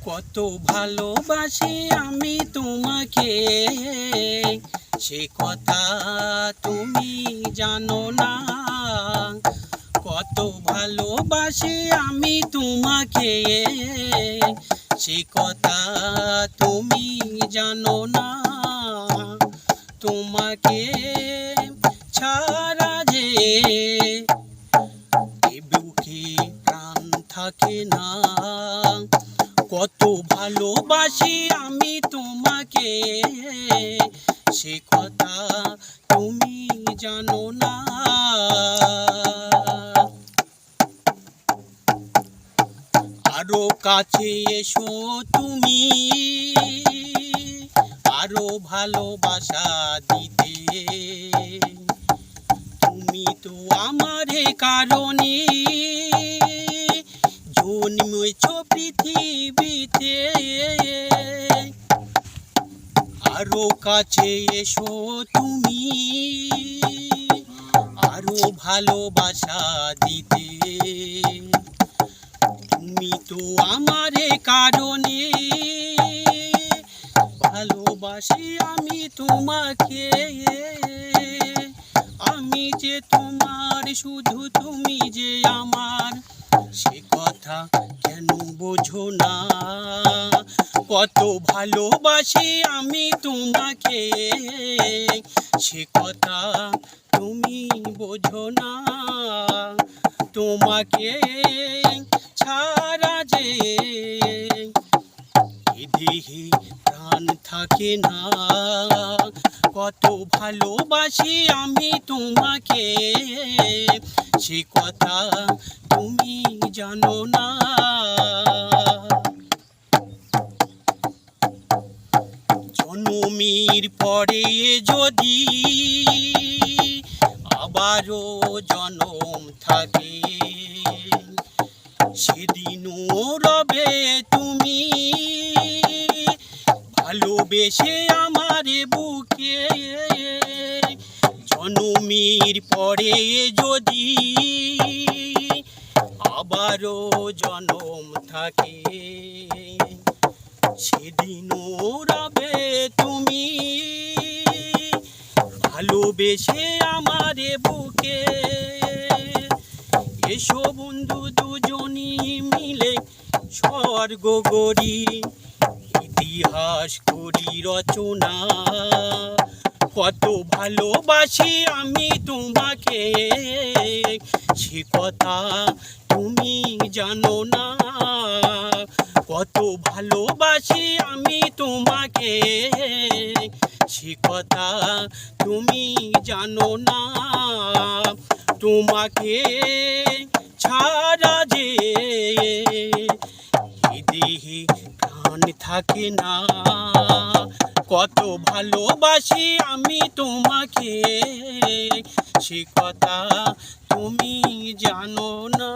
কত ভালোবাসি আমি তোমাকে, সে কথা তুমি জানো না। কত ভালোবাসি আমি তোমাকে, সে কথা তুমি জানো না। তোমাকে ছাড়া যে বুকে প্রাণ থাকে না। কত ভালোবাসি আমি তোমাকে, সে কথা তুমি জানো না। আরো কাছে এসো তুমি, আরো ভালোবাসা দিতে। তুমি তো আমার কারণে জন্মেছ পৃথিবীতে। আরো কাছে এসো তুমি, আরো ভালোবাসা দিতে। তুমি তো আমার কারণে ভালোবাসি আমি তোমাকে। আমি যে তোমার, শুধু তুমি যে আমার, সে কথা কেন বোঝো না। কত ভালোবাসি আমি তোমাকে, সে কথা তুমি বোঝো না। তোমাকে ছাড়া যে দেহে প্রাণ থাকে না। কত ভালোবাসি আমি তোমাকে, সে কথা তুমি জানো না। জন্মের পরে যদি আবারও জন্ম থাকে, সেদিনও রবে তুমি ভালোবেসে আমার বুকে। জন্মের পরে যদি আবারও জন্ম থাকে, সেদিনও রবে তুমি ভালোবেসে আমার বুকে। এসো বন্ধু দুজনই মিলে স্বর্গ গড়ি, ইতিহাস করি রচনা। কত ভালোবাসি আমি তোমাকে, সে কথা তুমি জানো না। কত ভালোবাসি আমি তোমাকে, সে কথা তুমি জানো না। তোমাকে ছাড়া যে দেহে প্রাণ থাকে না। কত ভালোবাসি আমি তোমাকে, সে কথা তুমি জানো না।